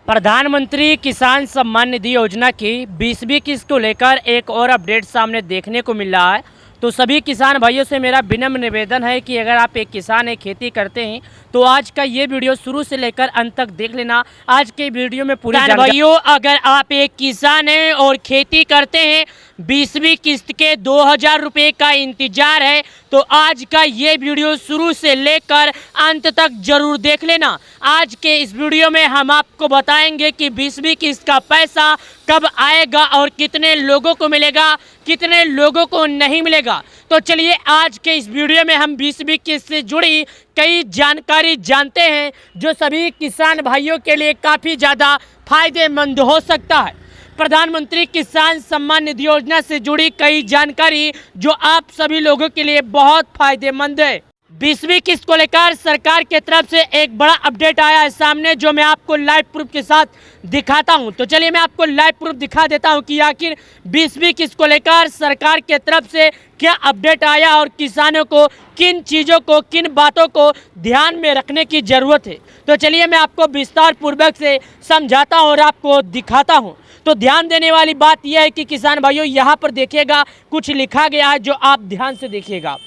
प्रधानमंत्री किसान सम्मान निधि योजना की 20वीं किस्त को लेकर एक और अपडेट सामने देखने को मिल रहा है। तो सभी किसान भाइयों से मेरा विनम्र निवेदन है कि अगर आप एक किसान हैं, खेती करते हैं, तो आज का ये वीडियो शुरू से लेकर अंत तक देख लेना। आज के वीडियो में पूरी जानकारी। भाइयों, अगर आप एक किसान हैं और खेती करते हैं, 20वीं किस्त के 2000 रुपये का इंतजार है, तो आज का ये वीडियो शुरू से लेकर अंत तक जरूर देख लेना। आज के इस वीडियो में हम आपको बताएंगे कि 20वीं किस्त का पैसा कब आएगा और कितने लोगों को मिलेगा, कितने लोगों को नहीं मिलेगा। तो चलिए आज के इस वीडियो में हम 20वीं किस्त से जुड़ी कई जानकारी जानते हैं, जो सभी किसान भाइयों के लिए काफ़ी ज़्यादा फायदेमंद हो सकता है। प्रधानमंत्री किसान सम्मान निधि योजना से जुड़ी कई जानकारी जो आप सभी लोगों के लिए बहुत फायदेमंद है। 20वीं किस्त को लेकर सरकार की तरफ से एक बड़ा अपडेट आया है सामने, जो मैं आपको लाइव प्रूफ के साथ दिखाता हूं। तो चलिए मैं आपको लाइव प्रूफ दिखा देता हूं कि आखिर 20वीं किस्त को लेकर सरकार की तरफ से क्या अपडेट आया और किसानों को किन चीज़ों को, किन बातों को ध्यान में रखने की ज़रूरत है। तो चलिए मैं आपको विस्तार पूर्वक से समझाता हूँ और आपको दिखाता हूँ। तो ध्यान देने वाली बात यह है कि किसान भाइयों, यहाँ पर देखिएगा कुछ लिखा गया है, जो आप ध्यान से देखिएगा।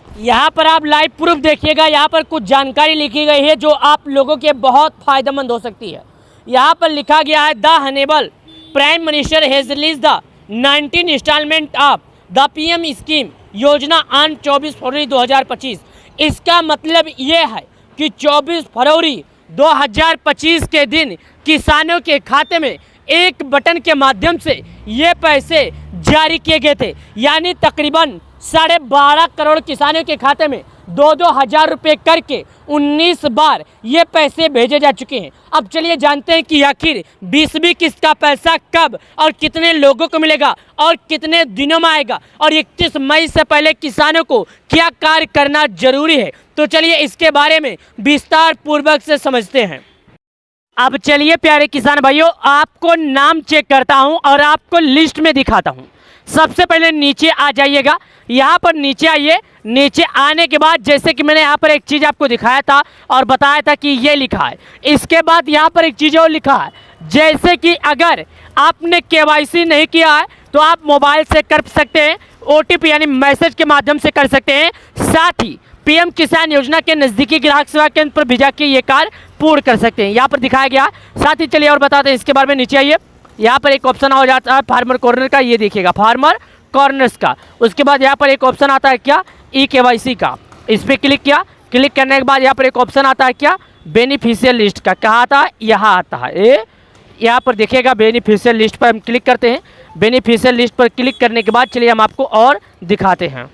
यहाँ पर आप लाइव प्रूफ देखिएगा, यहाँ पर कुछ जानकारी लिखी गई है जो आप लोगों के बहुत फायदेमंद हो सकती है। यहाँ पर लिखा गया है, the honourable prime minister has release the 19 instalment of the PM scheme योजना ऑन 24 फरवरी 2025। इसका मतलब ये है कि 24 फरवरी 2025 के दिन किसानों के खाते में एक बटन के माध्यम से ये पैसे जारी किए गए थे। यानी तकरीबन 12.5 करोड़ किसानों के खाते में 2-2 हज़ार रुपये करके 19 बार ये पैसे भेजे जा चुके हैं। अब चलिए जानते हैं कि आखिर 20वीं किस्त का पैसा कब और कितने लोगों को मिलेगा और कितने दिनों में आएगा, और 31 मई से पहले किसानों को क्या कार्य करना जरूरी है। तो चलिए इसके बारे में विस्तार पूर्वक से समझते हैं। अब चलिए प्यारे किसान भाइयों, आपको नाम चेक करता हूं और आपको लिस्ट में दिखाता हूं। सबसे पहले नीचे आ जाइएगा, यहाँ पर नीचे आइए। नीचे आने के बाद जैसे कि मैंने यहाँ पर एक चीज़ आपको दिखाया था और बताया था कि ये लिखा है। इसके बाद यहाँ पर एक चीज़ और लिखा है, जैसे कि अगर आपने केवाईसी नहीं किया है तो आप मोबाइल से कर सकते हैं, ओटीपी यानी मैसेज के माध्यम से कर सकते हैं। साथ ही पीएम किसान योजना के नज़दीकी ग्राहक सेवा केंद्र पर भेजा के ये कार्य पूर्ण कर सकते हैं, यहाँ पर दिखाया गया। साथ ही चलिए और बताते हैं इसके बारे में। नीचे आइए, यहाँ पर एक ऑप्शन हो जाता है फार्मर कॉर्नर का, ये देखिएगा फार्मर कॉर्नर्स का। उसके बाद यहाँ पर एक ऑप्शन आता है क्या, ई-केवाईसी का। इस पर क्लिक किया, क्लिक करने के बाद यहाँ पर एक ऑप्शन आता है क्या, बेनिफिशियल लिस्ट का। कहाँ आता है, यहाँ आता है। यहाँ पर देखिएगा बेनिफिशियल लिस्ट पर हम क्लिक करते हैं। बेनिफिशियल लिस्ट पर क्लिक करने के बाद चलिए हम आपको और दिखाते हैं।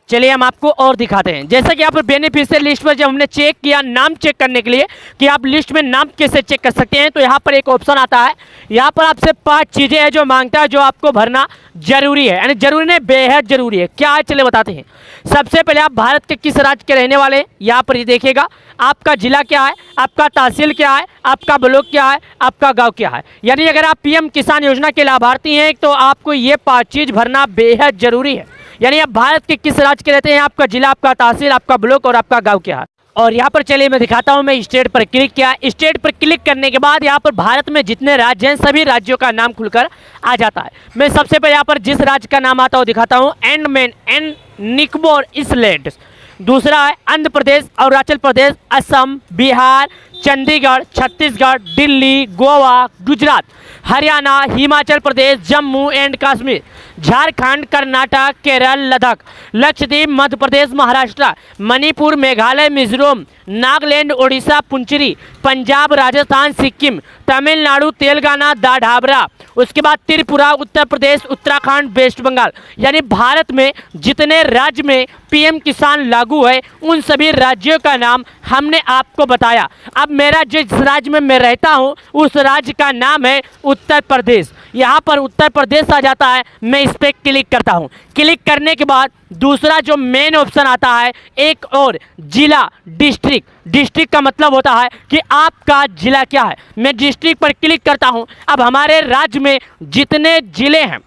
जैसा कि यहाँ पर बेनिफिशियल लिस्ट पर जब हमने चेक किया नाम चेक करने के लिए कि आप लिस्ट में नाम कैसे चेक कर सकते हैं, तो यहाँ पर एक ऑप्शन आता है। यहाँ पर आपसे 5 चीज़ें हैं जो मांगता है, जो आपको भरना जरूरी है, यानी जरूरी नहीं बेहद जरूरी है। क्या है चलिए बताते हैं। सबसे पहले आप भारत के किस राज्य के रहने वाले हैं, यहाँ पर ये देखिएगा। आपका जिला क्या है, आपका तहसील क्या है, आपका ब्लॉक क्या है, आपका गाँव क्या है। यानी अगर आप पीएम किसान योजना के लाभार्थी हैं तो आपको ये 5 चीज़ भरना बेहद जरूरी है। यानी आप भारत के किस राज्य के रहते हैं, आपका जिला, आपका तहसील, आपका ब्लॉक और आपका गांव क्या है। और यहाँ पर चलिए मैं दिखाता हूँ। मैं स्टेट पर क्लिक किया। स्टेट पर क्लिक करने के बाद यहाँ पर भारत में जितने राज्य हैं सभी राज्यों का नाम खुलकर आ जाता है। मैं सबसे पहले यहाँ पर जिस राज्य का नाम आता है वो दिखाता हूँ, अंडमान एंड निकोबार आइलैंड्स। दूसरा है आंध्र प्रदेश, अरुणाचल प्रदेश, असम, बिहार, चंडीगढ़, छत्तीसगढ़, दिल्ली, गोवा, गुजरात, हरियाणा, हिमाचल प्रदेश, जम्मू एंड कश्मीर, झारखंड, कर्नाटक, केरल, लद्दाख, लक्षद्वीप, मध्य प्रदेश, महाराष्ट्र, मणिपुर, मेघालय, मिजोरम, नागालैंड, उड़ीसा, पुंचेरी, पंजाब, राजस्थान, सिक्किम, तमिलनाडु, तेलंगाना, दाढ़ाबरा, उसके बाद त्रिपुरा, उत्तर प्रदेश, उत्तराखंड, वेस्ट बंगाल। यानी भारत में जितने राज्य में पीएम किसान लागू है उन सभी राज्यों का नाम हमने आपको बताया। अब मेरा जिस राज्य में मैं रहता हूँ उस राज्य का नाम है उत्तर प्रदेश। यहाँ पर उत्तर प्रदेश आ जाता है। मैं इस पर क्लिक करता हूँ। क्लिक करने के बाद दूसरा जो मेन ऑप्शन आता है, एक और जिला, डिस्ट्रिक्ट। डिस्ट्रिक्ट का मतलब होता है कि आपका जिला क्या है। मैं डिस्ट्रिक्ट पर क्लिक करता हूँ। अब हमारे राज्य में जितने जिले हैं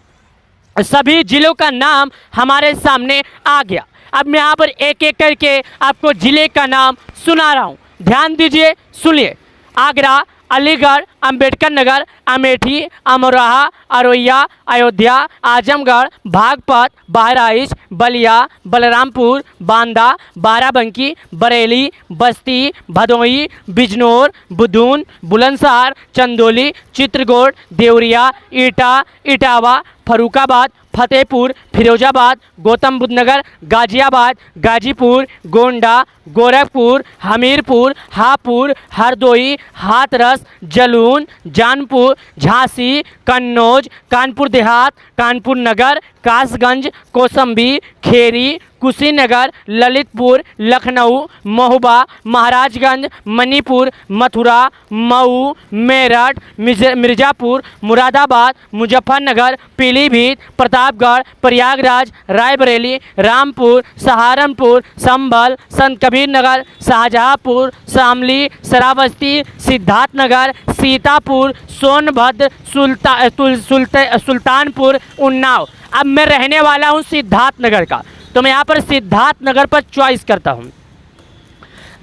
सभी जिलों का नाम हमारे सामने आ गया। अब मैं यहाँ पर एक एक करके आपको जिले का नाम सुना रहा हूँ, ध्यान दीजिए, सुनिए। आगरा, अलीगढ़, अंबेडकर नगर, अमेठी, अमरोहा, अरोया, अयोध्या, आजमगढ़, बागपत, बहराइच, बलिया, बलरामपुर, बांदा, बाराबंकी, बरेली, बस्ती, भदोही, बिजनौर, बुधून, बुलंदशहर, चंदौली, चित्रकूट, देवरिया, ईटा, इटावा, फरुखाबाद, फतेहपुर, फिरोजाबाद, गौतम बुद्ध नगर, गाजियाबाद, गाजीपुर, गोंडा, गोरखपुर, हमीरपुर, हापुड़, हरदोई, हाथरस, जलून, जानपुर, झांसी, कन्नौज, कानपुर देहात, कानपुर नगर, कासगंज, कौसंबी, खेरी, कुशीनगर, ललितपुर, लखनऊ, महोबा, महाराजगंज, मणिपुर, मथुरा, मऊ, मेरठ, मिर्ज़ापुर, मुरादाबाद, मुजफ्फरनगर, पीलीभीत, प्रतापगढ़, प्रयागराज, रायबरेली, रामपुर, सहारनपुर, संभल, संत कबीर नगर, शाहजहाँपुर, शामली, श्रावस्ती, सिद्धार्थनगर, सीतापुर, सोनभद्र, सुल्तानपुर, उन्नाव। अब मैं रहने वाला हूँ सिद्धार्थनगर का, तो मैं यहाँ पर सिद्धार्थनगर पर चॉइस करता हूँ।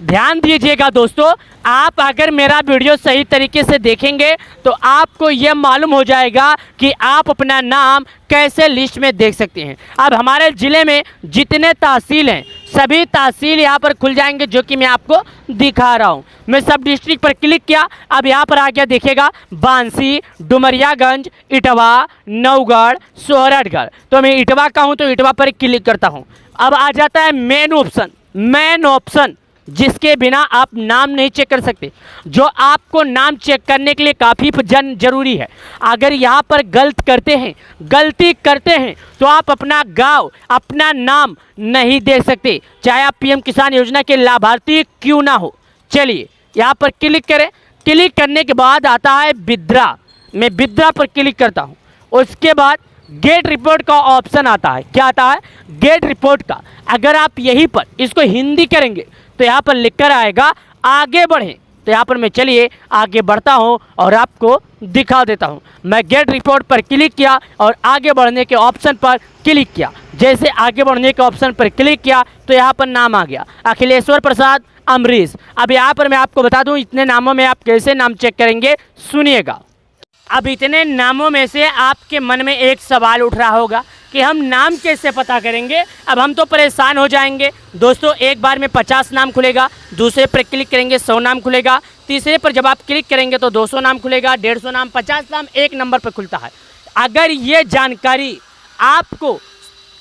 ध्यान दीजिएगा दोस्तों, आप अगर मेरा वीडियो सही तरीके से देखेंगे तो आपको यह मालूम हो जाएगा कि आप अपना नाम कैसे लिस्ट में देख सकते हैं। अब हमारे ज़िले में जितने तहसील हैं सभी तहसील यहाँ पर खुल जाएंगे, जो कि मैं आपको दिखा रहा हूँ। मैं सब डिस्ट्रिक्ट पर क्लिक किया, अब यहाँ पर आ गया देखिएगा बांसी, डुमरियागंज, इटवा, नवगढ़, सोहरठगढ़। तो मैं इटवा का हूँ तो इटवा पर क्लिक करता हूँ। अब आ जाता है मेन ऑप्शन, जिसके बिना आप नाम नहीं चेक कर सकते, जो आपको नाम चेक करने के लिए काफ़ी जरूरी है। अगर यहाँ पर गलती करते हैं तो आप अपना गांव, अपना नाम नहीं दे सकते, चाहे आप पीएम किसान योजना के लाभार्थी क्यों ना हो। चलिए यहाँ पर क्लिक करें। क्लिक करने के बाद आता है बिद्रा, मैं बिद्रा पर क्लिक करता हूँ। उसके बाद गेट रिपोर्ट का ऑप्शन आता है। क्या आता है? गेट रिपोर्ट का। अगर आप यहीं पर इसको हिंदी करेंगे तो यहाँ पर लिखकर आएगा आगे बढ़ें। तो यहाँ पर मैं चलिए आगे बढ़ता हूँ और आपको दिखा देता हूँ। मैं गेट रिपोर्ट पर क्लिक किया और आगे बढ़ने के ऑप्शन पर क्लिक किया। जैसे आगे बढ़ने के ऑप्शन पर क्लिक किया तो यहाँ पर नाम आ गया अखिलेश्वर प्रसाद अमरीश। अब यहाँ पर मैं आपको बता दूँ इतने नामों में आप कैसे नाम चेक करेंगे, सुनिएगा। अब इतने नामों में से आपके मन में एक सवाल उठ रहा होगा कि हम नाम कैसे पता करेंगे। अब हम तो परेशान हो जाएंगे दोस्तों। एक बार में 50 नाम खुलेगा, दूसरे पर क्लिक करेंगे 100 नाम खुलेगा, तीसरे पर जब आप क्लिक करेंगे तो 200 नाम खुलेगा, 150 नाम, 50 नाम एक नंबर पर खुलता है। अगर ये जानकारी आपको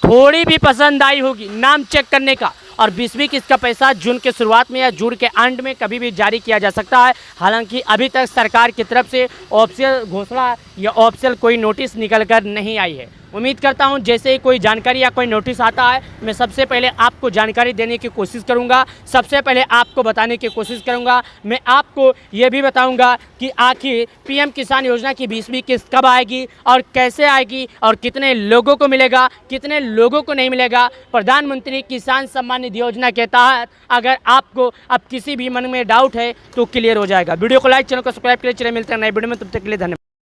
थोड़ी भी पसंद आई होगी नाम चेक करने का, और 20वीं किस्त का पैसा जून के शुरुआत में या जून के एंड में कभी भी जारी किया जा सकता है। हालांकि अभी तक सरकार की तरफ से ऑफिशियल घोषणा या ऑफिशियल कोई नोटिस निकल कर नहीं आई है। उम्मीद करता हूं जैसे ही कोई जानकारी या कोई नोटिस आता है मैं सबसे पहले आपको जानकारी देने की कोशिश करूंगा, सबसे पहले आपको बताने की कोशिश करूंगा। मैं आपको ये भी बताऊंगा कि आखिर पीएम किसान योजना की 20वीं किस्त कब आएगी और कैसे आएगी और कितने लोगों को मिलेगा, कितने लोगों को नहीं मिलेगा। प्रधानमंत्री किसान सम्मान निधि योजना के तहत अगर आपको अब किसी भी मन में डाउट है तो क्लियर हो जाएगा। वीडियो को लाइक, चैनल को सब्सक्राइब करें। चलिए मिलते हैं नए वीडियो में, तब तक के लिए धन्यवाद।